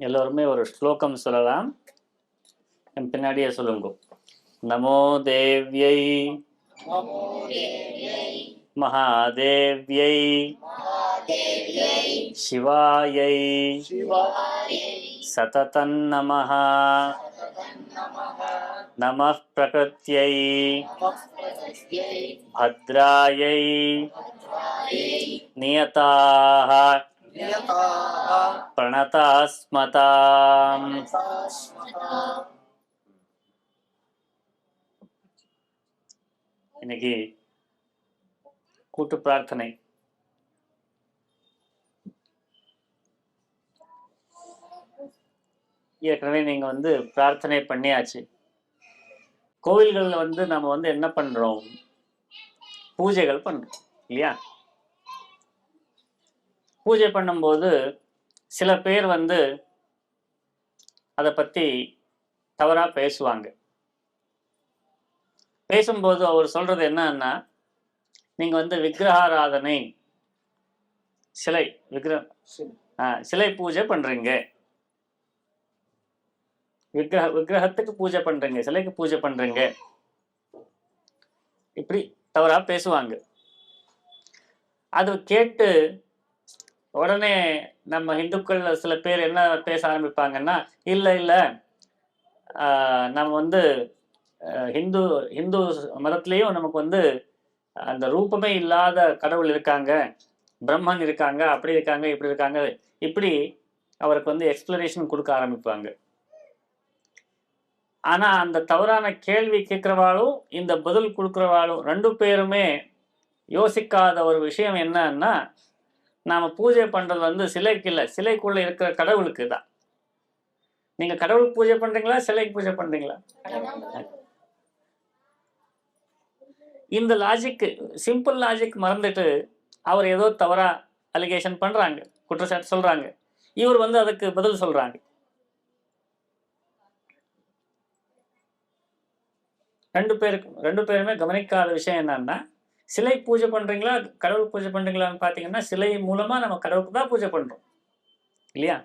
எல்லோருமே ஒரு ஸ்லோகம் சொல்லலாம். என் பின்னாடியே சொல்லுங்க. நமோ தேவ்யை மகாதேவ்யை சிவாயை சததம் நமः. நமः பிரகிருத்யை பத்ராயை நியதாः பிரணதாஸ்மதாம். இன்னைக்கு கூட்டு பிரார்த்தனை. ஏற்கனவே நீங்க பிரார்த்தனை பண்ணியாச்சு. கோவில்கள்ல நம்ம என்ன பண்றோம்? பூஜைகள் பண்றோம் இல்லையா? பூஜை பண்ணும்போது சில பேர் அதை பத்தி தவறா பேசுவாங்க. பேசும்போது அவர் சொல்றது என்னன்னா, நீங்க விக்கிரகாராதனை, சிலை பூஜை பண்றீங்க, விக்கிரகத்துக்கு பூஜை பண்றீங்க, சிலைக்கு பூஜை பண்றீங்க, இப்படி தவறா பேசுவாங்க. அது கேட்டு உடனே நம்ம இந்துக்கள் சில பேர் என்ன பேச ஆரம்பிப்பாங்கன்னா, இல்ல நம்ம ஹிந்து மதத்திலையும் நமக்கு அந்த ரூபமே இல்லாத கடவுள் இருக்காங்க, பிரம்மன் இருக்காங்க, அப்படி இருக்காங்க, இப்படி இருக்காங்க, இப்படி அவருக்கு எக்ஸ்பிளனேஷன் கொடுக்க ஆரம்பிப்பாங்க. ஆனா அந்த தவறான கேள்வி கேட்கிறவாளும் இந்த பதில் கொடுக்கிறவாளும் ரெண்டு பேருமே யோசிக்காத ஒரு விஷயம் என்னன்னா, நாம பூஜை பண்றது சிலைக்கு இல்லை, சிலைக்குள்ள இருக்கிற கடவுளுக்கு தான். நீங்க கடவுளுக்கு பூஜை பண்றீங்களா, சிலைக்கு பூஜை பண்றீங்களா? இந்த லாஜிக், சிம்பிள் லாஜிக் மறந்துட்டு அவர் ஏதோ தவறா அலிகேஷன் பண்றாங்க, குற்றச்சாட்டு சொல்றாங்க. இவர் அதுக்கு பதில் சொல்றாங்க. ரெண்டு பேருமே கவனிக்காத விஷயம் என்னன்னா, சிலை பூஜை பண்றீங்களா, கடவுள் பூஜை பண்றீங்களான்னு பாத்தீங்கன்னா, சிலை மூலமா நம்ம கடவுளுக்கு தான் பூஜை பண்றோம் இல்லையா?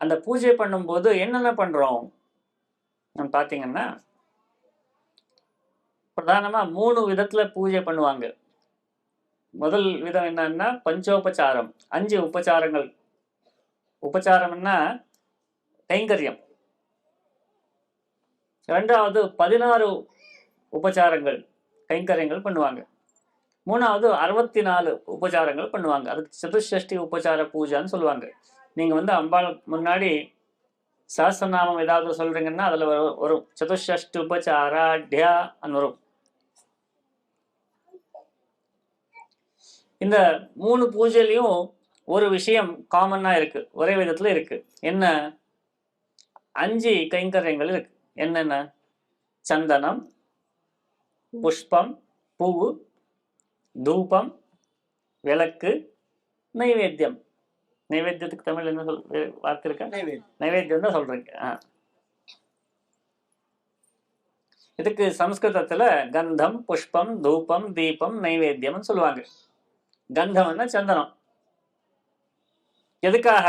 அந்த பூஜை பண்ணும்போது என்னென்ன பண்றோம் பாத்தீங்கன்னா, பிரதானமா 3 விதத்துல பூஜை பண்ணுவாங்க. முதல் விதம் என்னன்னா பஞ்சோபச்சாரம், 5 உபச்சாரங்கள். உபச்சாரம்னா கைங்கரியம். ரெண்டாவது 16 உபச்சாரங்கள், கைங்கரியங்கள் பண்ணுவாங்க. மூணாவது 64 உபச்சாரங்கள் பண்ணுவாங்க. அதுக்கு சதுஷ்டி உபச்சார பூஜைன்னு சொல்லுவாங்க. நீங்க அம்பாள் முன்னாடி சஹஸ்ரநாமம் ஏதாவது சொல்றீங்கன்னா அதுல வரும் சதுஷ்டி உபச்சாராட்யா வரும். இந்த 3 பூஜையிலையும் ஒரு விஷயம் காமனா இருக்கு, ஒரே விதத்துல இருக்கு. என்ன? 5 கைங்கரியங்கள் இருக்கு. என்னென்ன? சந்தனம், புஷ்பம், பூவு, தூபம், விளக்கு, நைவேத்தியம். நைவேத்தியத்துக்கு தமிழ் என்ன வார்த்தை இருக்கா? நைவேத்தியம் தான் சொல்றீங்க. இதுக்கு சம்ஸ்கிருதத்துல கந்தம், புஷ்பம், தூபம், தீபம், நைவேத்தியம் சொல்லுவாங்க. கந்தம்னா சந்தனம். எதுக்காக?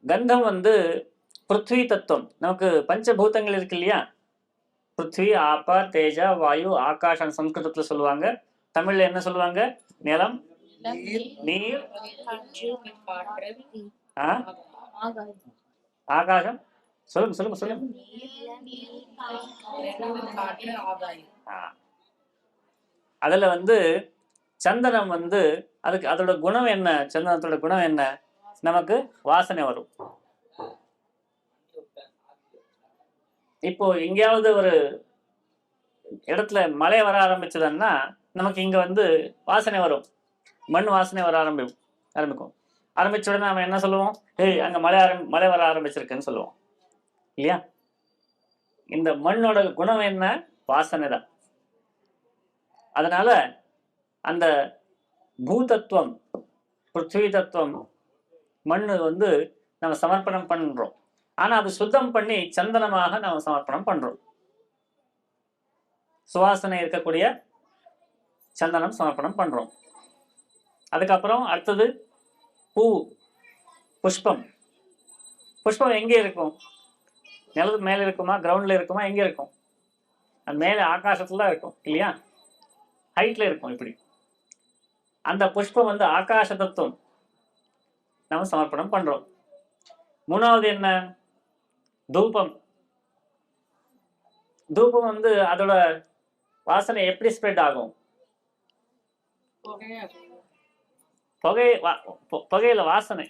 கந்தம் பிருத்வி தத்துவம். நமக்கு பஞ்சபூதங்கள் இருக்கு இல்லையா? பிருத்வி, ஆப்பா, தேஜா, வாயு, ஆகாஷம் சம்ஸ்கிருதத்துல சொல்லுவாங்க. தமிழ்ல என்ன சொல்லுவாங்க? நிலம், நீர், ஆகாசம். சொல்லுங்க. அதுல சந்தனம் அதுக்கு அதோட குணம் என்ன? சந்தனத்தோட குணம் என்ன? நமக்கு வாசனை வரும். இப்போ எங்கேயாவது ஒரு இடத்துல மழை வர ஆரம்பிச்சதுன்னா நமக்கு இங்க வாசனை வரும், மண் வாசனை வர ஆரம்பிக்கும். ஆரம்பிச்ச உடனே நம்ம என்ன சொல்லுவோம்? அங்க மழை வர ஆரம்பிச்சிருக்குன்னு சொல்லுவோம் இல்லையா? இந்த மண்ணோட குணம் என்ன? வாசனை தான். அதனால அந்த பூதத்துவம், பிருத்வி தத்துவம், மண்ணு நம்ம சமர்ப்பணம் பண்றோம். ஆனா அது சுத்தம் பண்ணி சந்தனமாக நம்ம சமர்ப்பணம் பண்றோம். சுவாசனை இருக்கக்கூடிய சந்தனம் சமர்ப்பணம் பண்றோம். அதுக்கப்புறம் அடுத்தது பூ, புஷ்பம். புஷ்பம் எங்கே இருக்கும்? நிலத்து மேலே இருக்குமா, கிரவுண்டில் இருக்குமா, எங்கே இருக்கும்? அது மேலே ஆகாசத்துல தான் இருக்கும் இல்லையா? ஹைட்ல இருக்கும். இப்படி அந்த புஷ்பம் வந்து ஆகாச தத்துவம் நம்ம சமர்ப்பணம் பண்றோம். மூணாவது என்ன? தூபம். தூபம் வந்து அதோட வாசனை எப்படி ஸ்ப்ரெட் ஆகும்? புகையில வாசனை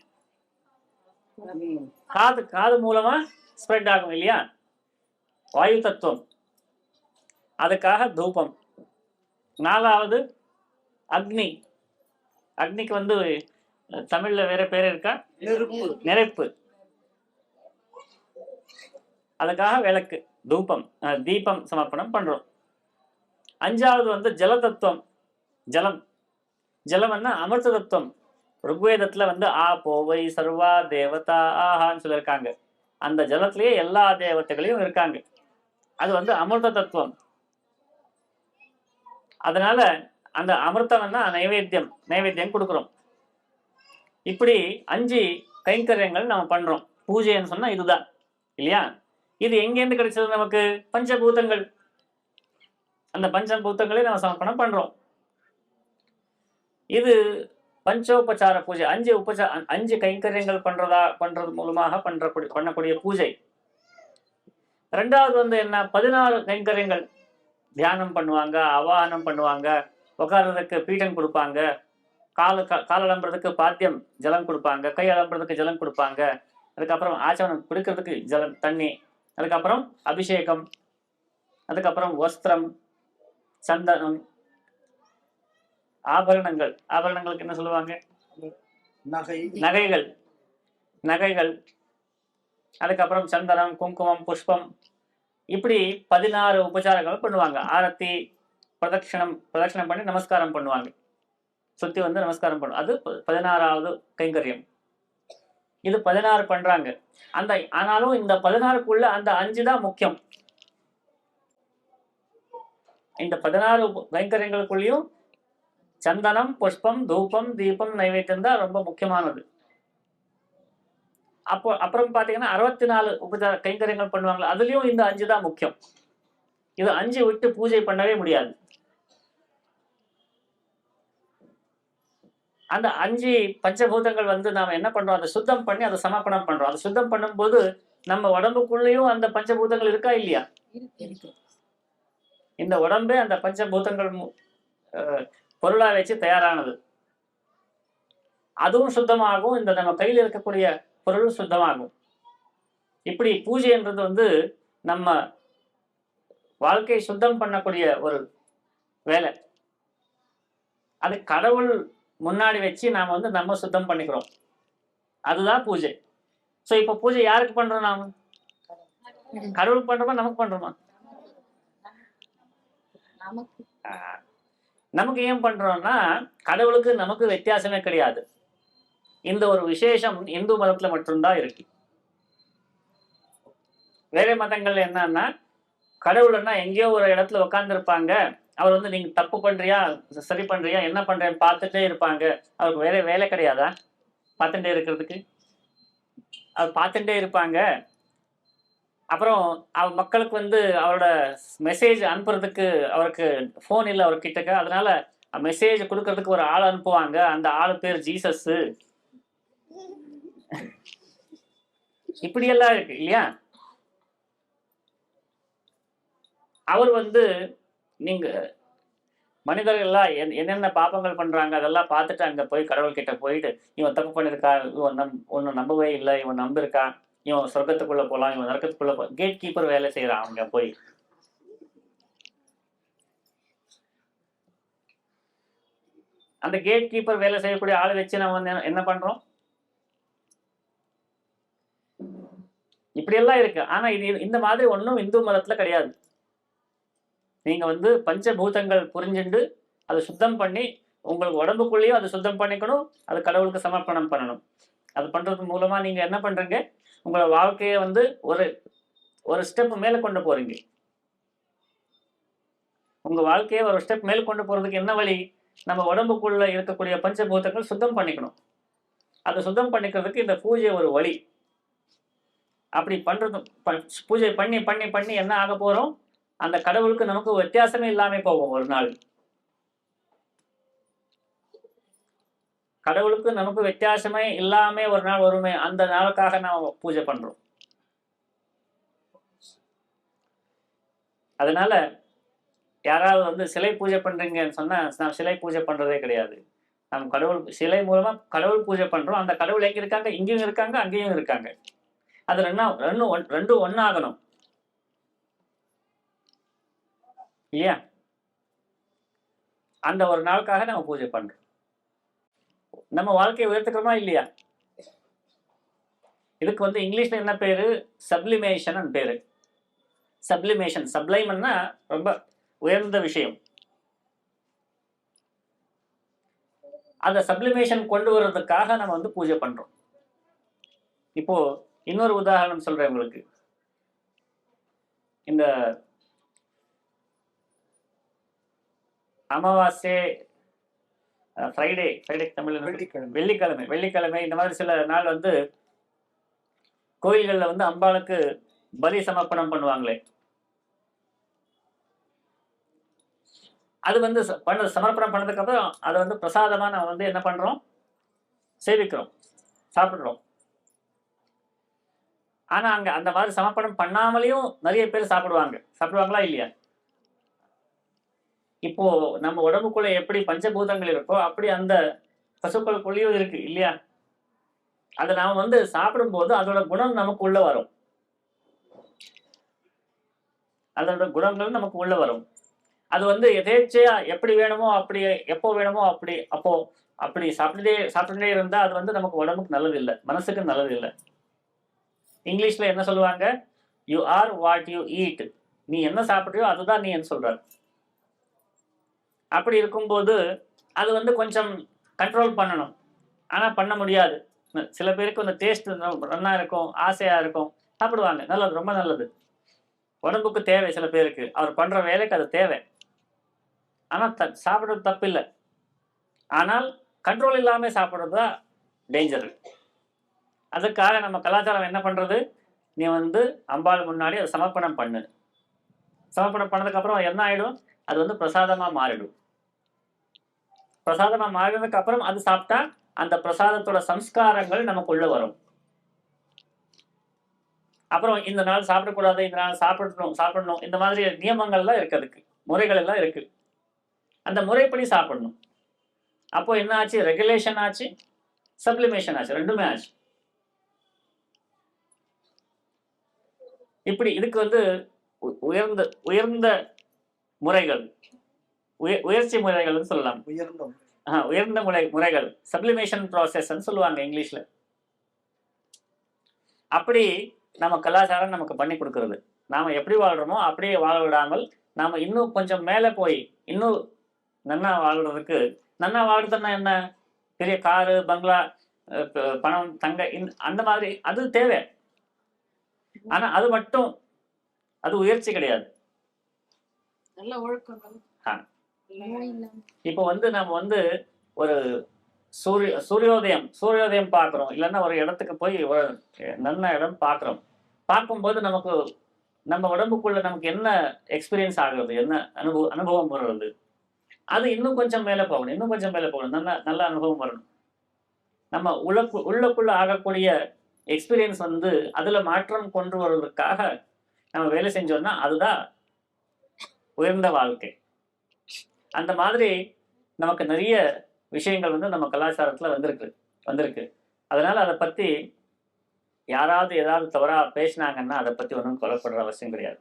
காது மூலமா ஸ்ப்ரெட் ஆகும் இல்லையா? வாயு தத்துவம். அதுக்காக தூபம். நாலாவது அக்னி. அக்னிக்கு வந்து தமிழ்ல வேற பேர் இருக்கா? நெருப்பு. அதுக்காக விளக்கு, தூபம், தீபம் சமர்ப்பணம் பண்றோம். அஞ்சாவது வந்து ஜல தத்துவம். ஜலம். ஜலம்னா அமிர்த தத்துவம். ருக்வேதத்துல வந்து ஆ போவை சர்வா தேவதா ஆஹான்னு சொல்லியிருக்காங்க. அந்த ஜலத்திலேயே எல்லா தேவதைகளையும் இருக்காங்க. அது வந்து அமிர்த தத்துவம். அதனால அந்த அமிர்தம்னா நைவேத்தியம் கொடுக்குறோம். இப்படி 5 கைங்கரியங்கள் நம்ம பண்றோம். பூஜைன்னு சொன்னா இதுதான் இல்லையா? இது எங்கேருந்து கிடைச்சது நமக்கு? பஞ்சபூதங்கள். அந்த பஞ்சபூதங்களே நம்ம சமர்ப்பணம் பண்றோம். இது பஞ்சோபச்சார பூஜை. 5 கைங்கரியங்கள் பண்றது மூலமாக பண்ணக்கூடிய பூஜை. ரெண்டாவது வந்து என்ன? 16 கைங்கரியங்கள். தியானம் பண்ணுவாங்க, அவாகனம் பண்ணுவாங்க, உட்கார்றதுக்கு பீடம் கொடுப்பாங்க, கால் அலம்புறதுக்கு பாத்தியம் ஜலம் கொடுப்பாங்க, கை அலம்புறதுக்கு ஜலம் கொடுப்பாங்க, அதுக்கப்புறம் ஆச்சமனம் குடிக்கிறதுக்கு ஜலம் தண்ணி, அதுக்கப்புறம் அபிஷேகம், அதுக்கப்புறம் வஸ்திரம், சந்தனம், ஆபரணங்கள். ஆபரணங்களுக்கு என்ன சொல்லுவாங்க? நகைகள். அதுக்கப்புறம் சந்தனம், குங்குமம், புஷ்பம். இப்படி 16 உபச்சாரங்கள் பண்ணுவாங்க. ஆரத்தி, பிரதட்சணம் பண்ணி நமஸ்காரம் பண்ணுவாங்க. சுத்தி வந்து நமஸ்காரம் பண்ணும். அது 16வது கைங்கரியம். இது 16 பண்றாங்க. ஆனாலும் இந்த 16க்குள்ள அந்த 5 தான் முக்கியம். இந்த 16 கைங்கரியங்களுக்குள்ளயும் சந்தனம், புஷ்பம், தூபம், தீபம், நைவேத்தியம் தான் ரொம்ப முக்கியமானது. அப்புறம் பாத்தீங்கன்னா 64 உபச்சார கைங்கரியங்கள் பண்ணுவாங்க. அதுலயும் இந்த 5 தான் முக்கியம். இது 5 விட்டு பூஜை பண்ணவே முடியாது. அந்த 5 பஞ்சபூதங்கள் வந்து நாம என்ன பண்றோம்? அதை சுத்தம் பண்ணி அதை சமர்ப்பணம் பண்றோம். அதை சுத்தம் பண்ணும்போது நம்ம உடம்புக்குள்ளேயும் அந்த பஞ்சபூதங்கள் இருக்கா இல்லையா? இந்த உடம்பே அந்த பஞ்சபூதங்கள் பொருளா வச்சு தயாரானது. அதுவும் சுத்தமாகும். இந்த நம்ம கையில் இருக்கக்கூடிய பொருளும் சுத்தமாகும். இப்படி பூஜைன்றது வந்து நம்ம வாழ்க்கையை சுத்தம் பண்ணக்கூடிய ஒரு வேலை. அது கடவுள் முன்னாடி வச்சு நாம வந்து நம்ம சுத்தம் பண்ணிக்கிறோம். அதுதான் பூஜை. சோ இப்ப பூஜை யாருக்கு பண்றோம்? நாம கடவுளுக்கு பண்றோமா, நமக்கு பண்றோமா? நமக்கு ஏன் பண்றோம்னா, கடவுளுக்கு நமக்கு வித்தியாசமே கிடையாது. இந்த ஒரு விசேஷம் இந்து மதத்துல மட்டும்தான் இருக்கு. வேற மதங்கள்ல என்னன்னா, கடவுள்னா எங்கேயோ ஒரு இடத்துல உட்கார்ந்து இருப்பாங்க. அவர் வந்து நீங்க தப்பு பண்றியா, சரி பண்றியா, என்ன பண்றேன்னு பார்த்துட்டே இருப்பாங்க. அவருக்கு வேற வேலை கிடையாதா பார்த்துட்டே இருக்கிறதுக்கு? அவர் பார்த்துட்டே இருப்பாங்க. அப்புறம் அவர் மக்களுக்கு வந்து அவரோட மெசேஜ் அனுப்புறதுக்கு அவருக்கு போன் இல்லை அவர்கிட்ட. அதனால மெசேஜ் கொடுக்கறதுக்கு ஒரு ஆள் அனுப்புவாங்க. அந்த ஆளு பேர் ஜீசஸ். இப்படியெல்லாம் இருக்கு இல்லையா? அவர் வந்து நீங்க மனிதர்கள்லாம் என்னென்ன பாப்பங்கள் பண்றாங்க அதெல்லாம் பார்த்துட்டு அங்க போய் கடவுள் கிட்ட போயிட்டு, இவன் தப்பு பண்ணிருக்கா, இவன் நம்பவே இல்லை, இவன் நம்பிருக்கான், இவன் சொர்க்கத்துக்குள்ள போலாம், இவன் நரக்கத்துக்குள்ள போ. கேட் கீப்பர் வேலை செய்யறான் அவங்க போய். அந்த கேட் கீப்பர் வேலை செய்யக்கூடிய ஆளை வச்சு நம்ம என்ன பண்றோம்? இப்படியெல்லாம் இருக்கு. ஆனா இந்த மாதிரி ஒன்றும் இந்து மதத்துல கிடையாது. நீங்க வந்து பஞ்சபூதங்கள் புரிஞ்சுண்டு அதை சுத்தம் பண்ணி உங்களுக்கு உடம்புக்குள்ளேயும் அதை சுத்தம் பண்ணிக்கணும். அது கடவுளுக்கு சமர்ப்பணம் பண்ணணும். அது பண்றது மூலமா நீங்க என்ன பண்றீங்க? உங்களோட வாழ்க்கையை வந்து ஒரு ஸ்டெப் மேல கொண்டு போறீங்க. உங்க வாழ்க்கையை ஒரு ஸ்டெப் மேல கொண்டு போறதுக்கு என்ன வழி? நம்ம உடம்புக்குள்ள இருக்கக்கூடிய பஞ்சபூதங்கள் சுத்தம் பண்ணிக்கணும். அதை சுத்தம் பண்ணிக்கிறதுக்கு இந்த பூஜை ஒரு வழி. அப்படி பண்றது பூஜை பண்ணி பண்ணி பண்ணி என்ன ஆக போறோம், அந்த கடவுளுக்கு நமக்கு வித்தியாசமே இல்லாம போகும். ஒரு நாள் கடவுளுக்கு நமக்கு வித்தியாசமே இல்லாம ஒரு நாள் வருமே, அந்த நாளுக்காக நாம் பூஜை பண்றோம். அதனால யாராவது வந்து சிலை பூஜை பண்றீங்கன்னு சொன்னா, நான் சிலை பூஜை பண்றதே கிடையாது. நம்ம கடவுள் சிலை மூலமா கடவுள் பூஜை பண்றோம். அந்த கடவுள் எங்க இருக்காங்க, இங்கேயும் இருக்காங்க, அங்கேயும் இருக்காங்க. அது ரெண்டும் ஒன்னாகணும் இல்லையா? அந்த ஒரு நாளுக்காக நம்ம பூஜை பண்றோம். நம்ம வாழ்க்கையை உயர்த்துக்கிறோமா இல்லையா? இதுக்கு வந்து இங்கிலீஷ்ல என்ன பேரு, சப்ளிமேஷன் பேரு. சப்ளிமேஷன், சப்ளைம்னா ரொம்ப உயர்ந்த விஷயம். அந்த சப்ளிமேஷன் கொண்டு வர்றதுக்காக நம்ம வந்து பூஜை பண்றோம். இப்போ இன்னொரு உதாரணம் சொல்றேன் உங்களுக்கு. இந்த அமாவாசை, ஃப்ரைடே தமிழ் வெள்ளிக்கிழமை இந்த மாதிரி சில நாள் வந்து கோயில்கள்ல வந்து அம்பாளுக்கு பலி சமர்ப்பணம் பண்ணுவாங்களே, அது வந்து சமர்ப்பணம் பண்ணதுக்கு அப்புறம் அதை வந்து பிரசாதமா நம்ம வந்து என்ன பண்றோம், சேவிக்கிறோம், சாப்பிடுறோம். ஆனா அங்க அந்த மாதிரி சமர்ப்பணம் பண்ணாமலேயும் நிறைய பேர் சாப்பிடுவாங்களா இல்லையா? இப்போ நம்ம உடம்புக்குள்ள எப்படி பஞ்சபூதங்கள் இருக்கோ அப்படி அந்த பசுக்களுக்குள்ளேயும் இருக்கு இல்லையா? அதை நாம வந்து சாப்பிடும்போது அதோட குணம் நமக்கு உள்ள வரும். அதோட குணங்கள் நமக்கு உள்ள வரும். அது வந்து எதேச்சையா எப்படி வேணுமோ அப்படி, எப்போ வேணுமோ அப்படி சாப்பிட்டுட்டே இருந்தா அது வந்து நமக்கு உடம்புக்கு நல்லது இல்லை, மனசுக்கு நல்லது இல்லை. இங்கிலீஷ்ல என்ன சொல்லுவாங்க, you are what you eat. நீ என்ன சாப்பிட்றியோ அதுதான் நீ என்ன சொல்ற. அப்படி இருக்கும்போது அது வந்து கொஞ்சம் கண்ட்ரோல் பண்ணணும். ஆனா பண்ண முடியாது. சில பேருக்கு அந்த டேஸ்ட் நல்லா இருக்கும், ஆசையா இருக்கும், சாப்பிடுவாங்க. நல்லது, ரொம்ப நல்லது, உடம்புக்கு தேவை. சில பேருக்கு அவர் பண்ற வேலைக்கு அது தேவை. ஆனா சாப்பிட்றது தப்பு இல்லை. ஆனால் கண்ட்ரோல் இல்லாம சாப்பிட்றது தான் டேஞ்சர். அதுக்காக நம்ம கலாச்சாரம் என்ன பண்றது, நீ வந்து அம்பாள் முன்னாடி அதை சமர்ப்பணம் பண்ணு. சமர்ப்பணம் பண்ணதுக்கு அப்புறம் என்ன ஆயிடும், அது வந்து பிரசாதமா மாறிடும். பிரசாதமா மாறினதுக்கு அப்புறம் அது சாப்பிட்டா அந்த பிரசாதத்தோட சம்ஸ்காரங்கள் நமக்கு உள்ள வரும். அப்புறம் இந்த நாள் சாப்பிடக்கூடாது, இந்த நாள் சாப்பிடணும், இந்த மாதிரி நியமங்கள்லாம் இருக்கு, அதுக்கு முறைகள் எல்லாம் இருக்கு. அந்த முறைப்படி சாப்பிடணும். அப்போ என்ன ஆச்சு, ரெகுலேஷன் ஆச்சு, சப்ளிமேஷன் ஆச்சு, ரெண்டுமே ஆச்சு. இப்படி இதுக்கு வந்து உயர்ந்த முறைகள், உயர்ச்சி முறைகள் சொல்லலாம். உயர்ந்த முறைகள் சப்ளிமேஷன் ப்ராசஸ் சொல்லுவாங்க இங்கிலீஷ்ல. அப்படி நம்ம கலாச்சாரம் நமக்கு பண்ணி கொடுக்கறது. நாம எப்படி வாழ்றோமோ அப்படியே வாழ விடாமல் நாம இன்னும் கொஞ்சம் மேல போய் இன்னும் நன்னா வாழ்றதுக்கு, நன்னா வாழ்றதுன்னா என்ன, பெரிய காரு, பங்களா, பணம், தங்க, அந்த மாதிரி அது தேவை. ஆனா அது மட்டும் அது உயர்ச்சி கிடையாது. இப்போ வந்து நம்ம வந்து ஒரு சூரியோதயம் பார்க்குறோம், இல்லைன்னா ஒரு இடத்துக்கு போய் ஒரு நல்ல இடம் பார்க்குறோம். பார்க்கும்போது நமக்கு நம்ம உடம்புக்குள்ள நமக்கு என்ன எக்ஸ்பீரியன்ஸ் ஆகுறது, என்ன அனுபவம் வருது, அது இன்னும் கொஞ்சம் மேலே போகணும், இன்னும் கொஞ்சம் மேலே போகணும், நல்ல அனுபவம் வரணும். நம்ம உள்ளக்குள்ள ஆகக்கூடிய எக்ஸ்பீரியன்ஸ் வந்து அதுல மாற்றம் கொண்டு வருவதற்காக நம்ம வேலை செஞ்சோம்னா அதுதான் உயர்ந்த வாழ்க்கை. அந்த மாதிரி நமக்கு நிறைய விஷயங்கள் வந்து நம்ம கலாச்சாரத்துல வந்திருக்கு. அதனால அதை பத்தி யாராவது ஏதாவது தவறா பேசினாங்கன்னா அதை பத்தி ஒன்றும் கொலைப்படுற அவசியம் கிடையாது.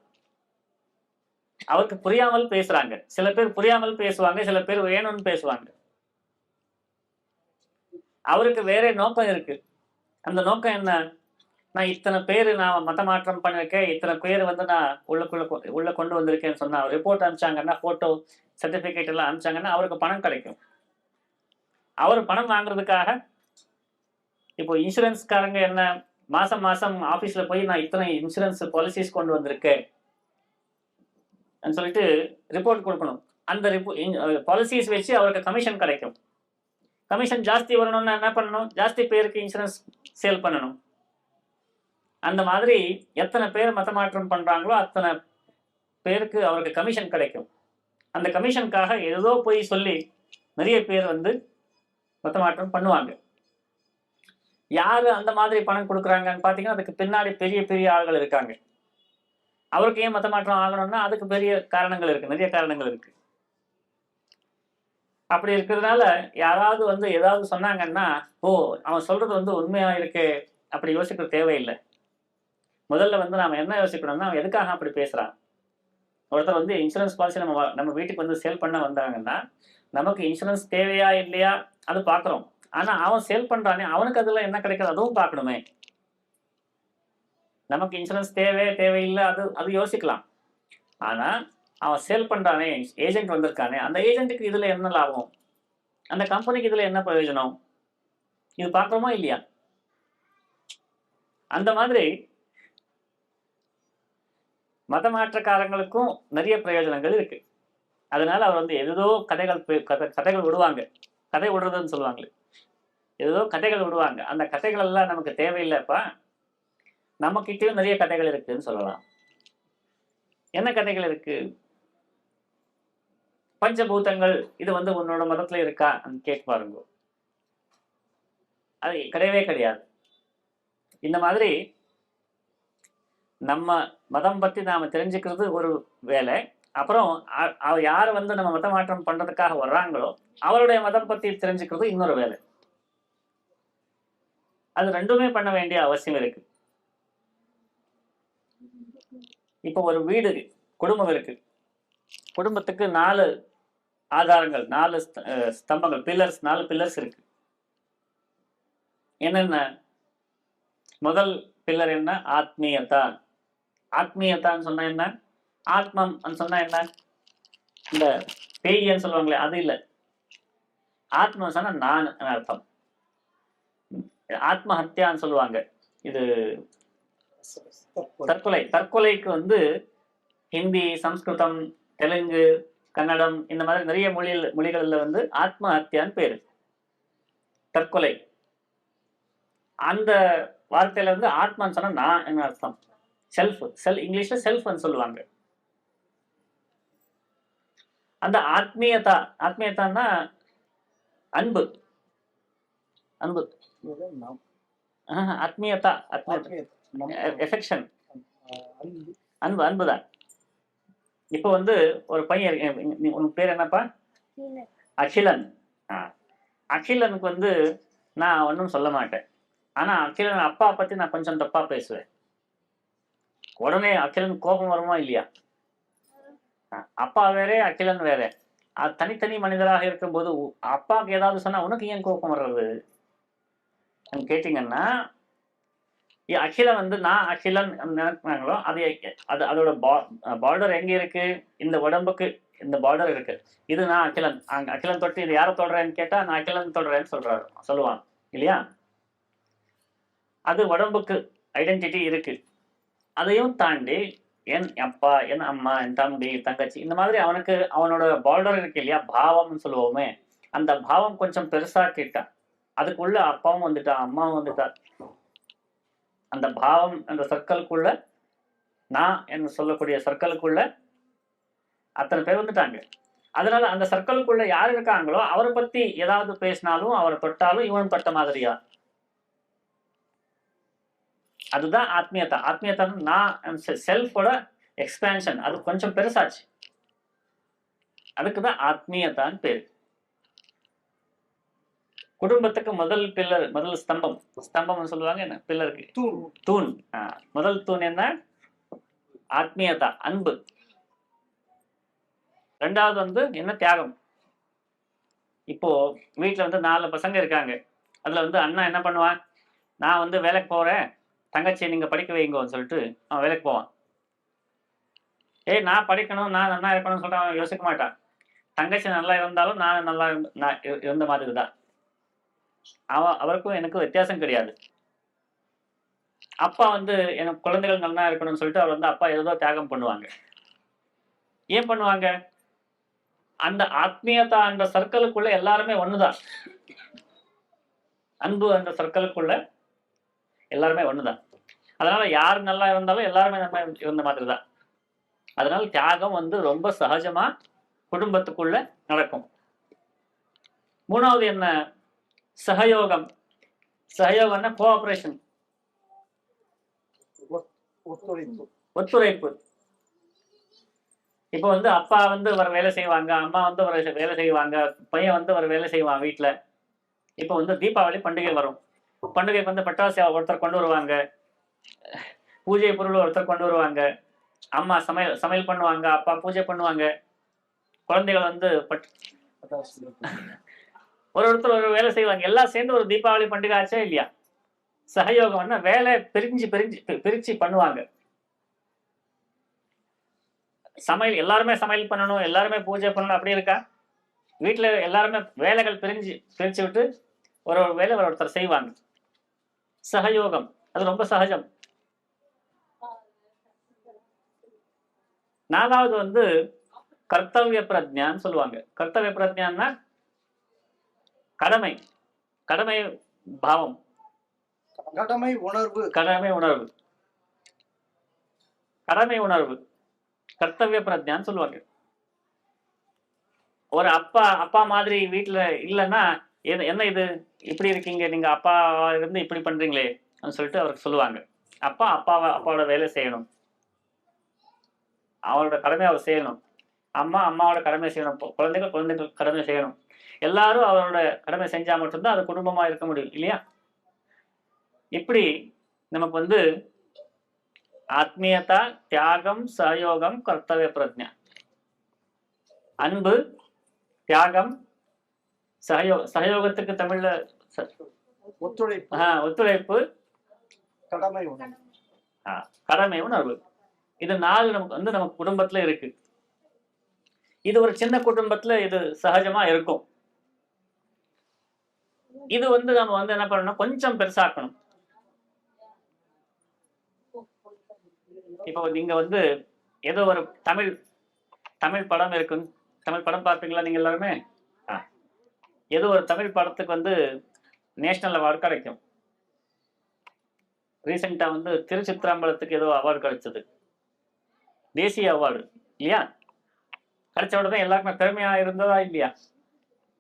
அவருக்கு புரியாமல் பேசுறாங்க, சில பேர் புரியாமல் பேசுவாங்க, சில பேர் வேணும்னு பேசுவாங்க. அவருக்கு வேற நோக்கம் இருக்கு. அந்த நோக்கம் என்ன, நான் இத்தனை பேர் நான் மத மாற்றம் பண்ணிருக்கேன், இத்தனை பேர் வந்து நான் உள்ள கொண்டு வந்திருக்கேன்னு சொன்னா, ரிப்போர்ட் அனுப்பிச்சாங்கன்னா, போட்டோ சர்டிபிகேட் எல்லாம் அனுப்பிச்சாங்கன்னா அவருக்கு பணம் கிடைக்கும். அவர் பணம் வாங்குறதுக்காக இப்போ இன்சூரன்ஸ்காரங்க என்ன, மாசம் ஆபீஸ்ல போய் நான் இத்தனை இன்சூரன்ஸ் பாலிசிஸ் கொண்டு வந்திருக்கேன் சொல்லிட்டு ரிப்போர்ட் கொடுக்கணும். அந்த பாலிசிஸ் வச்சு அவருக்கு கமிஷன் கிடைக்கும். கமிஷன் ஜாஸ்தி வரணும்னா என்ன பண்ணணும்? ஜாஸ்தி பேருக்கு இன்சூரன்ஸ் சேல் பண்ணணும். அந்த மாதிரி எத்தனை பேர் மத மாற்றம் பண்றாங்களோ அத்தனை பேருக்கு அவருக்கு கமிஷன் கிடைக்கும். அந்த கமிஷனுக்காக ஏதோ போய் சொல்லி நிறைய பேர் வந்து மத மாற்றம் பண்ணுவாங்க. யாரு அந்த மாதிரி பணம் கொடுக்குறாங்கன்னு பார்த்தீங்கன்னா அதுக்கு பின்னாடி பெரிய பெரிய ஆள்கள் இருக்காங்க. அவருக்கு ஏன் மத மாற்றம் ஆகணும்னா அதுக்கு பெரிய காரணங்கள் இருக்கு, நிறைய காரணங்கள் இருக்கு. அப்படி இருக்கிறதுனால யாராவது வந்து ஏதாவது சொன்னாங்கன்னா, ஓ அவன் சொல்றது வந்து உண்மையா இருக்கு அப்படி யோசிக்க தேவையில்லை. முதல்ல வந்து நாம என்ன யோசிக்கணும்னா அவன் எதுக்காக அப்படி பேசுறான். ஒருத்தர் வந்து இன்சூரன்ஸ் பாலிசி நம்ம வீட்டுக்கு வந்து சேல் பண்ண வந்தாங்கன்னா நமக்கு இன்சூரன்ஸ் தேவையா இல்லையா அது பார்க்குறோம். ஆனா அவன் சேல் பண்றானே அவனுக்கு அதுல என்ன கிடைக்குது அதுவும் பார்க்கணுமே. நமக்கு இன்சூரன்ஸ் தேவையில்லை அது யோசிக்கலாம். ஆனா அவன் சேல் பண்றானே, ஏஜென்ட் வந்திருக்கானே, அந்த ஏஜென்ட்டுக்கு இதுல என்ன லாபம், அந்த கம்பெனிக்கு இதுல என்ன பிரயோஜனம், இது பார்க்கறோமா இல்லையா? அந்த மாதிரி மத மாற்றக்காரங்களுக்கும் நிறைய பிரயோஜனங்கள் இருக்கு. அதனால அவர் வந்து ஏதோ கதைகள் விடுவாங்க, கதை விடுறதுன்னு சொல்லுவாங்களே, ஏதோ கதைகள் விடுவாங்க. அந்த கதைகள் எல்லாம் நமக்கு தேவையில்லைப்பா, நம்ம கிட்டயும் நிறைய கதைகள் இருக்குன்னு சொல்லலாம். என்ன கதைகள் இருக்கு? பஞ்சபூதங்கள் இது வந்து உன்னோட மதத்துல இருக்கா கேட்டு பாருங்க. அது கிடையவே கிடையாது. இந்த மாதிரி நம்ம மதம் பத்தி நாம தெரிஞ்சுக்கிறது ஒரு வேலை. அப்புறம் யார் வந்து நம்ம மத மாற்றம் பண்றதுக்காக வர்றாங்களோ அவருடைய மதம் பத்தி தெரிஞ்சுக்கிறது இன்னொரு வேலை. அது ரெண்டுமே பண்ண வேண்டிய அவசியம் இருக்கு. இப்போ ஒரு வீடு, குடும்பம் இருக்கு. குடும்பத்துக்கு 4 ஆதாரங்கள், 4 ஸ்தம்பங்கள், பில்லர்ஸ், 4 பில்லர்ஸ் இருக்கு. என்னென்ன? முதல் பில்லர் என்ன? ஆத்மீயதா. ஆத்மீயதான்னு சொன்னா என்ன? ஆத்மம் சொன்னா என்ன? இந்த பேய்ன்னு சொல்லுவாங்களே அது இல்லை. ஆத்மம் சொன்னா நான் அர்த்தம். ஆத்மஹத்தியான்னு சொல்லுவாங்க. இது தற்கொலை. தற்கொலைக்கு வந்து ஹிந்தி, சம்ஸ்கிருதம், தெலுங்கு, கன்னடம் இந்த மாதிரி நிறைய மொழிகள்ல வந்து ஆத்மஹத்தியான்னு பேரு. தற்கொலை. அந்த வார்த்தையில வந்து ஆத்மான்னு சொன்னா நான் என்ன அர்த்தம்? செல்ஃப். இங்கிலீஷ்ல செல்ஃப்னு சொல்லுவாங்க. அந்த ஆத்மீயதான்னா அன்பு. அன்பு ஆத்மீயதா, எஃபெக்ஷன், அன்புதான். இப்போ வந்து ஒரு பையன், உன் பேர் என்னப்பா? அகிலன். அகிலனுக்கு வந்து நான் ஒன்றும் சொல்ல மாட்டேன். ஆனா அகிலன் அப்பா பத்தி நான் கொஞ்சம் தப்பா பேசுவேன். உடனே அகிலன் கோபம் வருமா இல்லையா? அப்பா வேற, அகிலன் வேற. தனித்தனி மனிதராக இருக்கும்போது அப்பாவுக்கு ஏதாவது சொன்னா உனக்கு ஏன் கோபம் வர்றது கேட்டீங்கன்னா, அகிலன் வந்து நான் அகிலன் நினைக்கிறாங்களோ அதோட பார்டர் எங்க இருக்கு? இந்த உடம்புக்கு இந்த பார்டர் இருக்கு. இது நான் அகிலன். அகிலன் தொட்டு இது யாரை தொடுறேன்னு கேட்டா நான் அகிலன் தொடுறேன்னு சொல்லுவான் இல்லையா? அது உடம்புக்கு ஐடென்டிட்டி இருக்கு. அதையும் தாண்டி என் அப்பா, என் அம்மா, என் தம்பி, தங்கச்சி, இந்த மாதிரி அவனுக்கு அவனோட பார்டர் இருக்கு இல்லையா? பாவம்னு சொல்லுவோமே, அந்த பாவம் கொஞ்சம் பெருசாக்கிட்டான். அதுக்குள்ள அப்பாவும் வந்துட்டா, அம்மாவும் வந்துட்டா. அந்த பாவம் அந்த சர்க்கிளுக்குள்ள, நான் என்று சொல்லக்கூடிய சர்க்கிளுக்குள்ள அத்தனை பேர் வந்துட்டாங்க. அதனால அந்த சர்க்கிளுக்குள்ள யார் இருக்காங்களோ அவரை பத்தி ஏதாவது பேசினாலும் அவரை தொட்டாலும் இவன் தொட்ட மாதிரியா? அதுதான் ஆத்மீயதா. ஆத்மீயதான் நான் செல்ஃபோட எக்ஸ்பேன்ஷன். அது கொஞ்சம் பெருசாச்சு. அதுக்குதான் ஆத்மீயதான்னு பேரு. குடும்பத்துக்கு முதல் பில்லர், முதல் ஸ்தம்பம் சொல்லுவாங்க. என்ன பில்லருக்கு? தூண். முதல் தூண் என்ன? ஆத்மீயதா, அன்பு. ரெண்டாவது வந்து என்ன? தியாகம். இப்போ வீட்டுல வந்து 4 பசங்க இருக்காங்க. அதுல வந்து அண்ணா என்ன பண்ணுவான்? நான் வந்து வேலைக்கு போறேன், தங்கச்சியை நீங்க படிக்க வைங்கன்னு சொல்லிட்டு அவன் வேலைக்கு போவான். நான் படிக்கணும், நான் நல்லா இருக்கணும்னு சொல்லிட்டு அவன் யோசிக்க மாட்டான். தங்கச்சி நல்லா இருந்தாலும் நான் நல்லா இருந்த மாதிரி தான். அவருக்கும் எனக்கும் வித்தியாசம் கிடையாது. அப்பா வந்து எனக்கு குழந்தைகள் நல்லா இருக்கணும்னு சொல்லிட்டு அவர் வந்து அப்பா ஏதோ தியாகம் பண்ணுவாங்க. ஏன் பண்ணுவாங்க? அந்த ஆத்மீயதா அந்த சர்க்கிளுக்குள்ள எல்லாருமே ஒண்ணுதான். அன்பு என்ற சொற்களுக்குள்ள எல்லாருமே ஒண்ணுதான். அதனால யார் நல்லா இருந்தாலும் எல்லாருமே நம்ம இருந்த மாதிரி தான். அதனால தியாகம் வந்து ரொம்ப சகஜமா குடும்பத்துக்குள்ள நடக்கும். மூணாவது என்ன? சகயோகம். சகயோகம்னா கோஆபரேஷன், ஒத்துழைப்பு. இப்போ வந்து அப்பா வந்து ஒரு வேலை செய்வாங்க, அம்மா வந்து ஒரு வேலை செய்வாங்க, பையன் வந்து ஒரு வேலை செய்வான் வீட்டுல. இப்போ வந்து தீபாவளி பண்டிகை வரும். பண்டிகைக்கு வந்து பட்டாசு ஒருத்தர் கொண்டு வருவாங்க, பூஜை பொருள் ஒருத்தர் கொண்டு வருவாங்க, அம்மா சமையல் பண்ணுவாங்க, அப்பா பூஜை பண்ணுவாங்க, குழந்தைகள் வந்து ஒருத்தர் ஒரு வேலை செய்வாங்க, எல்லாம் சேர்ந்து ஒரு தீபாவளி பண்டிகை ஆச்சா இல்லையா? சகயோகம்னா வேலை பிரிச்சு பண்ணுவாங்க. சமையல் எல்லாருமே சமையல் பண்ணணும், எல்லாருமே பூஜை பண்ணணும் அப்படி இருக்கா? வீட்டுல எல்லாருமே வேலைகள் பிரிச்சு விட்டு ஒரு வேலை ஒருத்தர் செய்வாங்க. சகயோகம் அது ரொம்ப சகஜம். நாலாவது வந்து கர்த்தவிய பிரஜான்னு சொல்லுவாங்க. கர்த்தவிய பிரஜான்னா கடமை கடமை பாவம், கடமை உணர்வு கர்த்தவிய பிரஜான்னு சொல்லுவாங்க. ஒரு அப்பா மாதிரி வீட்டுல இல்லைன்னா என்ன இது இப்படி இருக்கீங்க, நீங்க அப்பா இருந்து இப்படி பண்றீங்களே சொல்லிட்டு அவருக்கு சொல்லுவாங்க. அப்பாவோட வேலை செய்யணும், அவரோட கடமை அவர் செய்யணும். அம்மாவோட கடமை செய்யணும், குழந்தைகள் கடமை செய்யணும். எல்லாரும் அவரோட கடமை செஞ்சா மட்டும்தான் அது குடும்பமா இருக்க முடியும் இல்லையா? இப்படி நமக்கு வந்து ஆத்மீயதா, தியாகம், சகயோகம், கர்த்தவிய பிரஜா, அன்பு, தியாகம், சகயோகத்துக்கு தமிழ்ல ஒத்துழைப்பு, கடமை உணர்வு. இது 4 நமக்கு குடும்பத்துல இருக்கு. இது ஒரு சின்ன குடும்பத்துல இது சகஜமா இருக்கும். இது வந்து நம்ம வந்து என்ன பண்ணணும், கொஞ்சம் பெருசாக்கணும். இப்போ நீங்க வந்து ஏதோ ஒரு தமிழ் படம் இருக்கு, தமிழ் படம் பார்ப்பீங்களா நீங்க எல்லாருமே? ஏதோ ஒரு தமிழ் படத்துக்கு வந்து நேஷனல் அவார்டு கிடைக்கும். ரீசெண்டா வந்து திருச்சித்ராம்பலத்துக்கு ஏதோ அவார்டு கிடைச்சது, தேசிய அவார்டு இல்லையா? கிடைச்ச உடனே எல்லாருக்குமே பெருமையா இருந்ததா இல்லையா?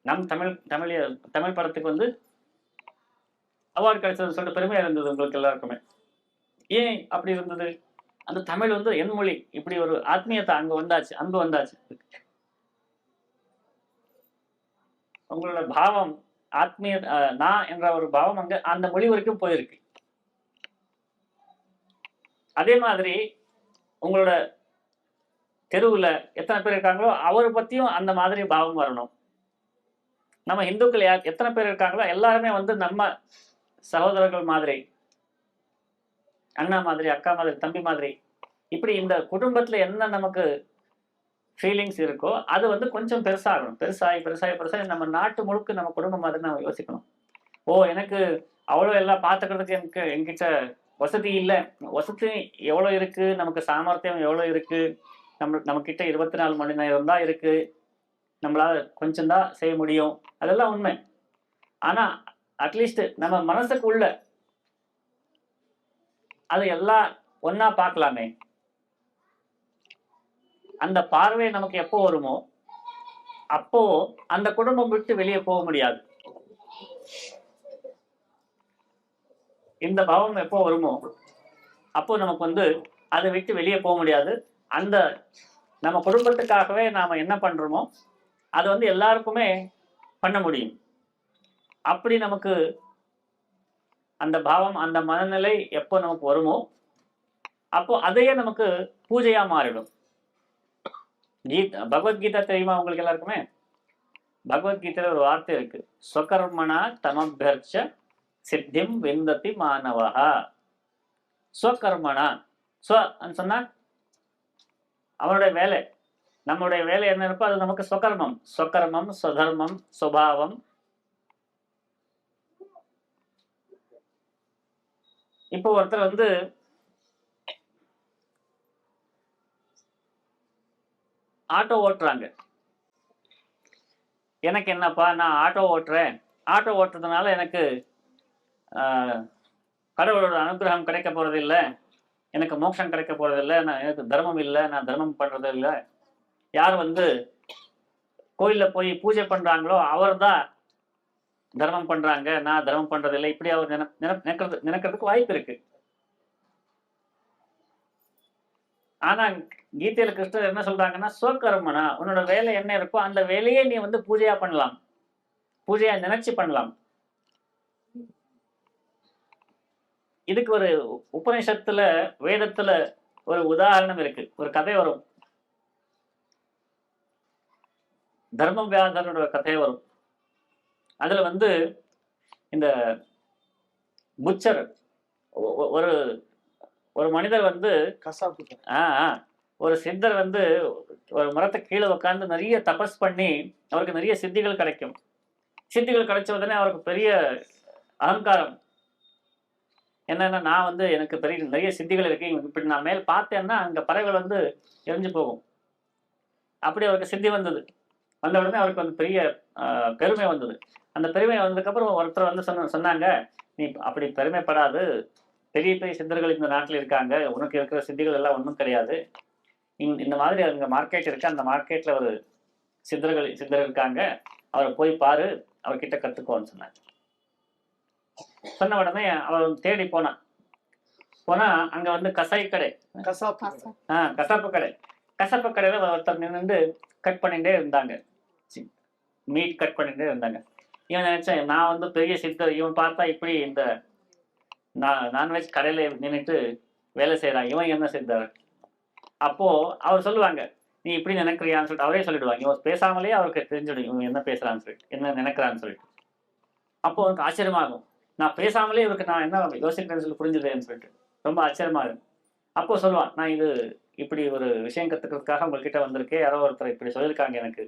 நம் தமிழ் படத்துக்கு வந்து அவார்டு கிடைச்சதுன்னு சொல்லிட்டு பெருமையா இருந்தது உங்களுக்கு எல்லாருக்குமே. ஏன் அப்படி இருந்தது? அந்த தமிழ் வந்து என் மொழி, இப்படி ஒரு ஆத்மீயத்தை அங்க வந்தாச்சு, அன்பு வந்தாச்சு. உங்களோட பாவம் ஆத்மீய நான் என்ற ஒரு பாவம் அங்க அந்த மொழி வரைக்கும் போயிருக்கு. அதே மாதிரி உங்களோட தெருவுல எத்தனை பேர் இருக்காங்களோ அவரை பத்தியும் அந்த மாதிரி பாவம் வரணும். நம்ம இந்துக்கள் எத்தனை பேர் இருக்காங்களோ எல்லாருமே வந்து நம்ம சகோதரர்கள் மாதிரி, அண்ணா மாதிரி, அக்கா மாதிரி, தம்பி மாதிரி, இப்படி இந்த குடும்பத்துல என்ன நமக்கு ஃபீலிங்ஸ் இருக்கோ அது வந்து கொஞ்சம் பெருசாகணும். பெருசாகி நம்ம நாட்டு முழுக்க நம்ம குடும்பம் மாதிரி நம்ம யோசிக்கணும். எனக்கு அவ்வளோ எல்லாம் பார்த்துக்கிறதுக்கு என்கிட்ட வசதி இல்லை, வசதி எவ்வளோ இருக்கு, நமக்கு சாமர்த்தியம் எவ்வளோ இருக்கு, நம்ம கிட்ட 24 மணி நேரம் தான் இருக்கு, நம்மளால கொஞ்சம் தான் செய்ய முடியும், அதெல்லாம் உண்மை. ஆனா அட்லீஸ்ட் நம்ம மனசுக்கு உள்ள அது எல்லாம் ஒன்னா பார்க்கலாமே. அந்த பார்வை நமக்கு எப்போ வருமோ அப்போ அந்த குடும்பம் விட்டு வெளியே போக முடியாது. இந்த பாவம் எப்போ வருமோ அப்போ நமக்கு வந்து அதை விட்டு வெளியே போக முடியாது. அந்த நம்ம குடும்பத்துக்காகவே நாம என்ன பண்றோமோ அது வந்து எல்லாருக்குமே பண்ண முடியும். அப்படி நமக்கு அந்த பாவம், அந்த மனநிலை எப்போ நமக்கு வருமோ அப்போ அதையே நமக்கு பூஜையா மாறிடும். பகவத்கீதா தெரியுமா உங்களுக்கு எல்லாருக்குமே? பகவத்கீதையில ஒரு வார்த்தை இருக்கு, ஸ்வகர்மணா தமபியர்ச்ச சித்திம் விந்ததி மாணவஹா. ஸ்வகர்மணா, சொன்னா அவனுடைய வேலை, நம்மளுடைய வேலை என்ன இருப்போ அது நமக்கு ஸ்வகர்மம். ஸ்வகர்மம், ஸ்வதர்மம், சுபாவம். இப்போ ஒருத்தர் வந்து ஆட்டோ ஓட்டுறாங்க. எனக்கு என்னப்பா, நான் ஆட்டோ ஓட்டுறேன், ஆட்டோ ஓட்டுறதுனால எனக்கு கடவுளோட அனுகிரகம் கிடைக்க போறது இல்லை, எனக்கு மோட்சம் கிடைக்க போறது இல்லை, நான் எனக்கு தர்மம் இல்லை, நான் தர்மம் பண்றது இல்லை. யார் வந்து கோயில்ல போய் பூஜை பண்றாங்களோ அவர் தான் தர்மம் பண்றாங்க, நான் தர்மம் பண்றது இல்லை, இப்படி அவர் நினைக்கிறதுக்கு வாய்ப்பு இருக்கு. ஆனா கீதையில கிருஷ்ணர் என்ன சொல்றாங்கன்னா, ஸ்வகர்மனா, உன்னோட வேலை என்ன இருக்கோ அந்த வேலையே நீ வந்து பூஜையா பண்ணலாம், பூஜையா நினைச்சு பண்ணலாம். இதுக்கு ஒரு உபநிஷத்துல வேதத்துல ஒரு உதாரணம் இருக்கு, ஒரு கதை வரும். தர்மம் வியாதனோட கதை வரும். அதுல வந்து இந்த புச்சர் ஒரு ஒரு மனிதர் வந்து ஒரு சித்தர் வந்து ஒரு மரத்தை கீழே உட்காந்து நிறைய தபஸ் பண்ணி அவருக்கு நிறைய சித்திகள் கிடைக்கும். சித்திகள் கிடைச்ச உடனே அவருக்கு பெரிய அகங்காரம். என்னன்னா, நான் வந்து எனக்கு பெரிய நிறைய சித்திகள் இருக்கு, இப்படி நான் மேல் பார்த்தேன்னா அங்க பறவைகள் வந்து எரிஞ்சு போகும். அப்படி அவருக்கு சித்தி வந்தது. வந்த உடனே அவருக்கு வந்து பெரிய பெருமை வந்தது. அந்த பெருமை வந்ததுக்கப்புறம் ஒருத்தர் வந்து சொன்னாங்க, நீ அப்படி பெருமைப்படாது, பெரிய பெரிய சித்தர்கள் இந்த நாட்டில் இருக்காங்க, உனக்கு இருக்கிற சித்திகள் எல்லாம் ஒன்றும் கிடையாது. இந்த மாதிரி அங்கே மார்க்கெட் இருக்கு, அந்த மார்க்கெட்ல ஒரு சித்தர் இருக்காங்க, அவரை போய் பாரு, அவர்கிட்ட கத்துக்கோன்னு சொன்னாங்க. சொன்ன உடனே அவர் தேடி போனா அங்க வந்து கசாப்பு கடை, கசாப்பு கடையில ஒருத்தர் நின்று கட் பண்ணிட்டே இருந்தாங்க, மீட் கட் பண்ணிட்டே இருந்தாங்க. இவன் நினைச்சேன், நான் வந்து பெரிய சித்தர், இவன் பார்த்தா இப்படி இந்த நான்வெஜ் கடையில நின்றுட்டு வேலை செய்யறான், இவன் என்ன சித்தர்? அப்போ அவர் சொல்லுவாங்க, நீ இப்படி நினைக்கிறியான்னு சொல்லிட்டு அவரே சொல்லிடுவாங்க. இவன் பேசாமலே அவருக்கு தெரிஞ்சிடும் இவன் என்ன பேசுறான்னு சொல்லிட்டு, என்ன நினைக்கிறான்னு சொல்லிட்டு. அப்போ அவனுக்கு ஆச்சரியமாகும், நான் பேசாமலே இவருக்கு நான் என்ன யோசிக்கிறேன்னு சொல்லி புரிஞ்சுதேன்னு சொல்லிட்டு ரொம்ப ஆச்சரியமா இருக்கும். அப்போ சொல்லுவான், நான் இது இப்படி ஒரு விஷயம் கத்துக்கிறதுக்காக உங்ககிட்ட வந்திருக்கேன், யாரோ ஒருத்தர் இப்படி சொல்லியிருக்காங்க எனக்கு.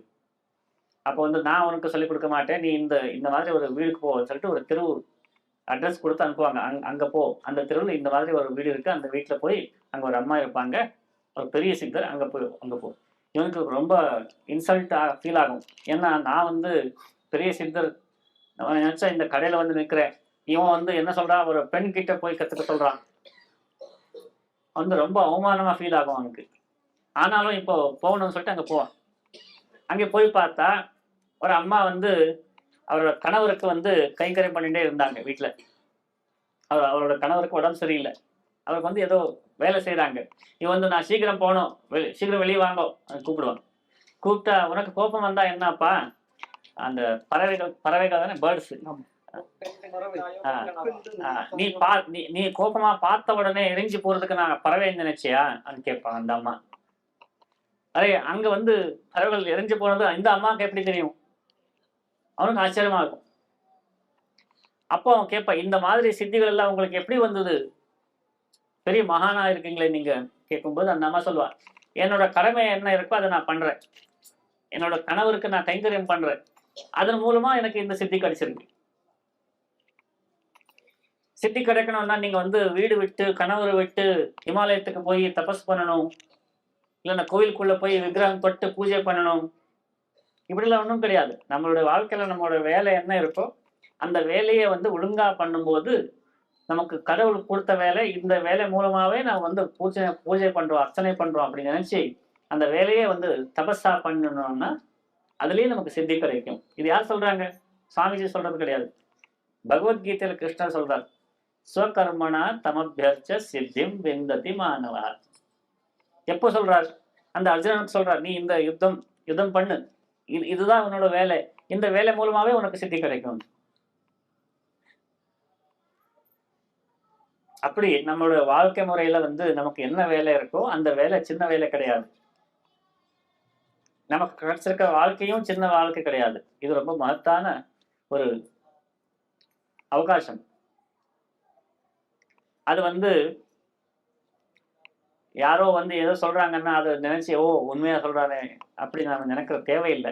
அப்போ வந்து நான் உனக்கு சொல்லிக் கொடுக்க மாட்டேன், நீ இந்த மாதிரி ஒரு வீடுக்கு போன்னு சொல்லிட்டு ஒரு தெரு அட்ரஸ் கொடுத்து அனுப்புவாங்க. அங்க போ, அந்த தெருவில் இந்த மாதிரி ஒரு வீடு இருக்கு, அந்த வீட்டுல போய் அங்க ஒரு அம்மா இருப்பாங்க, ஒரு பெரிய சித்தர், அங்க போ. இவனுக்கு ரொம்ப இன்சல்ட்டா ஃபீல் ஆகும். ஏன்னா நான் வந்து பெரிய சித்தர் நினைச்சா இந்த கடையில வந்து நிற்கிறேன், இவன் வந்து என்ன சொல்றான், ஒரு பெண் கிட்ட போய் கத்துக்க சொல்றான். வந்து ரொம்ப அவமானமா ஃபீல் ஆகும் அவனுக்கு. ஆனாலும் இப்போ போகணும்னு சொல்லிட்டு அங்க போவான். அங்கே போய் பார்த்தா ஒரு அம்மா வந்து அவரோட கணவருக்கு வந்து கைங்கரை பண்ணிட்டே இருந்தாங்க வீட்டுல. அவரோட கணவருக்கு உடம்பு சரியில்லை, அவருக்கு வந்து ஏதோ வேலை செய்யறாங்க. இவன் வந்து நான் சீக்கிரம் போகணும், சீக்கிரம் வெளியே வாங்க கூப்பிடுவான். கூப்பிட்டா, உனக்கு கோபம் வந்தா என்னப்பா, அந்த பறவைகள் தானே, பேர்ட்ஸ், நீ கோபமா பார்த்த உடனே எரிஞ்சு போறதுக்கு நான் பறவை நினைச்சியா அப்படின்னு கேட்பான் அந்த அம்மா. அதே அங்க வந்து பறவைகள் எரிஞ்சு போனது இந்த அம்மாவுக்கு எப்படி தெரியும்? அவனுக்கு ஆச்சரியமா இருக்கும். அப்போ அவன் கேட்பான், இந்த மாதிரி சித்திகள் எல்லாம் உங்களுக்கு எப்படி வந்தது, பெரிய மகானா இருக்கீங்களே நீங்க கேட்கும்போது அந்த அம்மா சொல்லுவான், என்னோட கடமை என்ன இருக்கோ அதை நான் பண்றேன், என்னோட கணவருக்கு நான் கைங்கரியம் பண்றேன், அதன் மூலமா எனக்கு இந்த சித்தி கிடைச்சிருக்கு. சித்தி கிடைக்கணும்னா நீங்க வந்து வீடு விட்டு கணவரை விட்டு இமாலயத்துக்கு போய் தபஸ் பண்ணணும், இல்லைன்னா கோயிலுக்குள்ள போய் விக்கிரகம் தொட்டு பூஜை பண்ணணும், இப்படிலாம் ஒன்றும் கிடையாது. நம்மளோட வாழ்க்கையில நம்மளோட வேலை என்ன இருக்கோ அந்த வேலையை வந்து ஒழுங்கா பண்ணும்போது நமக்கு கடவுள் கொடுத்த வேலை, இந்த வேலை மூலமாவே நான் வந்து பூஜை பண்றோம், அர்ச்சனை பண்றோம் அப்படின்னு நினைச்சு அந்த வேலையை வந்து தபஸா பண்ணணும்னா அதுலயே நமக்கு சித்தி கிடைக்கும். இது யார் சொல்றாங்க? சுவாமிஜி சொல்றது கிடையாது, பகவத்கீதையில கிருஷ்ணர் சொல்றார், ஸ்வகர்மணா தமபியர்ச்ச சித்திம் விந்ததி மாணவா. எப்போ சொல்றார்? அந்த அர்ஜுனனுக்கு சொல்றார், நீ இந்த யுத்தம் பண்ணு, இதுதான் உன்னோட வேலை, இந்த வேலை மூலமாவே உனக்கு சித்தி கிடைக்கும். அப்படி நம்மளோட வாழ்க்கை முறையில வந்து நமக்கு என்ன வேலை இருக்கோ அந்த வேலை சின்ன வேலை கிடையாது. நமக்கு கிடைச்சிருக்க வாழ்க்கையும் சின்ன வாழ்க்கை கிடையாது. இது ரொம்ப மகத்தான ஒரு அவகாசம். அது வந்து யாரோ வந்து ஏதோ சொல்றாங்கன்னா அதை நினைச்சு ஓ உண்மையா சொல்றானே அப்படி நாம நினைக்கிற தேவையில்லை.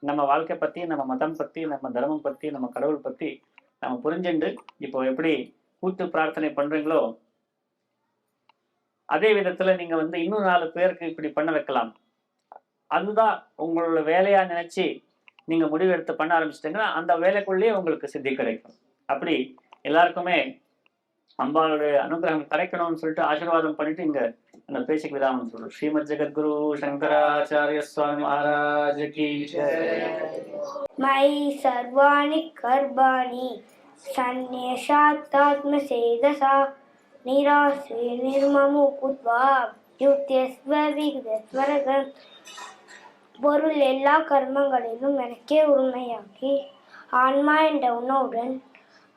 நம்ம வாழ்க்கை பத்தி, நம்ம மதம் பத்தி, நம்ம தர்மம் பத்தி, நம்ம கடவுள் பத்தி நம்ம புரிஞ்சுண்டு இப்போ எப்படி கூட்டு பிரார்த்தனை பண்றீங்களோ அதே விதத்துல நீங்க வந்து இன்னும் 4 பேருக்கு இப்படி பண்ண வைக்கலாம். அதுதான் உங்களோட வேலையா நினைச்சு நீங்க முடிவெடுத்து பண்ண ஆரம்பிச்சிட்டீங்கன்னா அந்த வேலைக்குள்ளேயே உங்களுக்கு சித்தி கிடைக்கும். அப்படி எல்லாருக்குமே அம்பாளுடைய அனுகிரகம் கிடைக்கணும்னு சொல்லிட்டு ஆசீர்வாதம் பண்ணிட்டு இங்க அந்த பேச்சுக்கு விதாமம் சொல்றோம். ஸ்ரீமத் ஜெகத்குரு சங்கராச்சாரிய சுவாமி மகாராஜ் கி ஜெய். மை சர்வாணி கர்பாணி சந்நியசாத்தாத்ம சேதசா நிராசே நிர்மமு புத்வா யுக்தியஸ்வ விக்தஸ்வரகம். பொருள் எல்லா கர்மங்களிலும் எனக்கே உரிமையாக்கி ஆன்மா என்ற உணவுடன்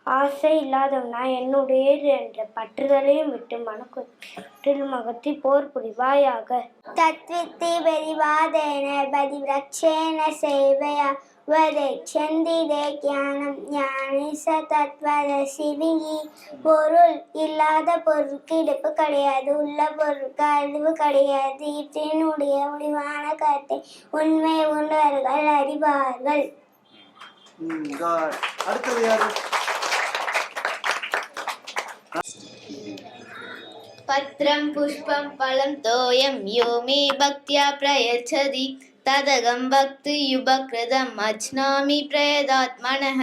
ஆசை இல்லாதவனா என்னுடையது என்ற பற்றுதலையும் விட்டு மனக்குற்றில் மகத்தி போர் புரிவாயாக. தத்வித்தி பரிவாதேன பதிவிரக்ஷேன சேவையா வதச்சந்திதே ஞானம் ஞானிச தத்வதசி விங்கி. பொருள் இல்லாத பொருளுக்கு இடுப்பு கிடையாது, உள்ள பொருளுக்கு அழிவு கிடையாது. இவற்றினுடைய முடிவான கருத்தை உண்மை உணர்வர்கள் அறிவார்கள். அடுத்தது யாரு? पत्रं पुष्पं फलं तोयं यो मे भक्त्या प्रयच्छति तदகம் பக்தி யுபக்ருதம் அஜ்னாமி பிரயதாத்மனஹ.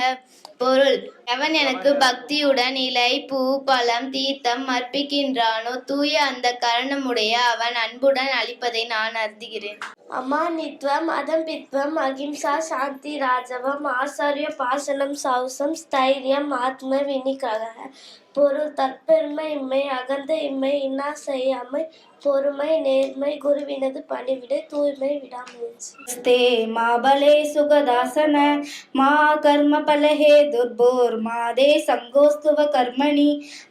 பொருள், எவன் எனக்கு பக்தியுடன் இலை பூ பழம் தீர்த்தம் அர்ப்பிக்கின்றானோ தூய அந்த கரணமுடைய அவன் அன்புடன் அளிப்பதை நான் அருந்துகிறேன். அமானித்வம் அதம்பித்வம் அகிம்சா சாந்தி ராஜவம் ஆசாரிய பாசனம் சௌசம் ஸ்தைரியம் ஆத்ம வினிகிரக. பொருள், தற்பெருமை இம்மை அகந்த இம்மை இன்னா செய்யாமை பொறுமை நேர்மை குருவினது பணிவிடை தூய்மை விடாமுயற்சி. மாபலே சுகதாசன மா கர்ம பலஹே துர்போர் மாதே சங்கோஸ்துவ கர்மணி.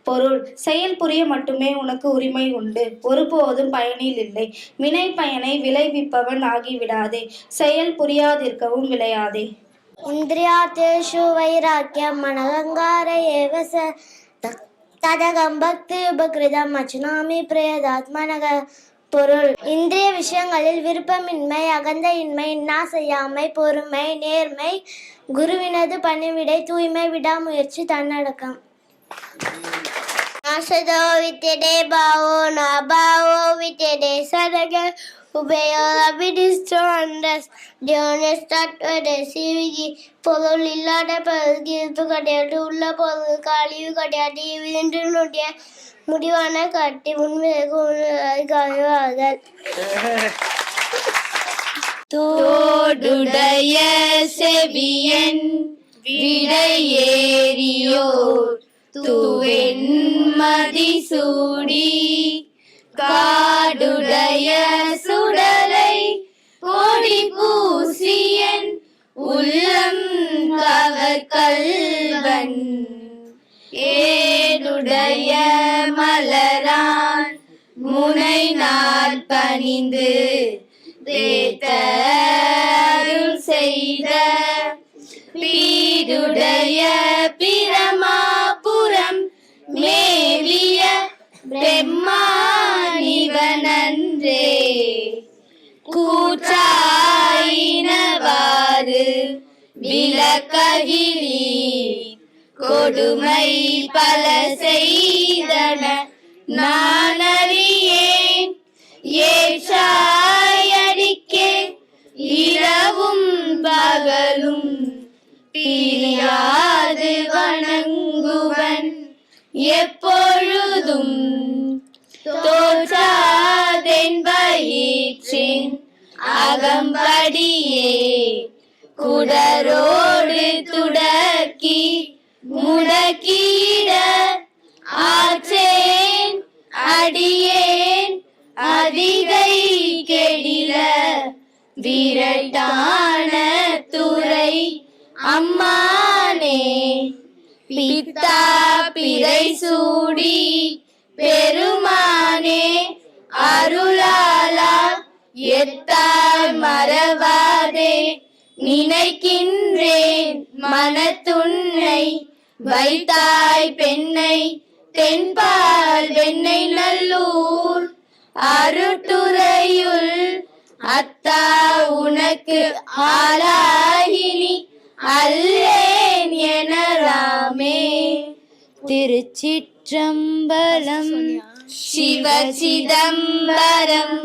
பொருள், செயல் புரிய மட்டுமே உனக்கு உரிமை உண்டு, ஒருபோதும் பயனில் இல்லை. வினை பயனை விளைவிப்பவன் ஆகிவிடாதே, செயல் புரியாதிருக்கவும் விளையாதே. இந்திரியாதேஷு வைராக்கியம் மனகங்கார ஏவச ததகம் பக்தி உபகிருதம் அஜ்னாமி பிரயதாத்மனக. பொருள், இந்திரிய விஷயங்களில் விருப்பமின்மை அகந்த இன்மை இன்னா செய்யாமை பொறுமை நேர்மை குருவினது பணிவிடை தூய்மை விடாமுயற்சி தன்னடக்கம். ஆசதோ வித்தடே பாவோ நாபாவோ வித்தடே சதக பொருள் இல்லாத பொருளுக்கு இருப்பு கிடையாது, உள்ள பொருளுக்கு அழிவு கிடையாது. இவற்றினுடைய முடிவான கட்டி உண்மையாக தோடுடைய செவியன் விடையேறியோர் தூவெண்மதி சூடி காடுடைய சுடலை கோடி பூசியன் உள்ளம் கவர்கல்வன் ஏடுடைய மலரான் முனை நாற்பணிந்து தேத்தருள் செய்த பீடுடைய பிரமாபுரம் மேவிய பிரம்மானிவனன்றே கூற்றாயினவாறு விளக்ககிலி கொடுமை பல செய்தன நானறியேன் ஏற்றாயடிக்கே இரவும் பகலும் பிரியாது வணங்குவன் எப்பொழுதும் தோற்றாதென்பயிற்றின் அகம்படியே குடரோடு துடக்கி முடக்கிட ஆற்றேன் அடியேன் அதிகை கெடில விரட்டான துறை அம்மானே பித்தா பிறை சூடி பெருமானே அருளாலா எத்தாய் மறவாதே நினைக்கின்றேன் மனத்துன்னை வைத்தாய் பெண்ணை தென்பால் வெண்ணை நல்லூர் அருட்டுரையுள் அத்தா உனக்கு ஆளாகினி அல்லேன் எனலாமே. திருச்சிற்றம்பலம் சிவ சிதம்பரம்.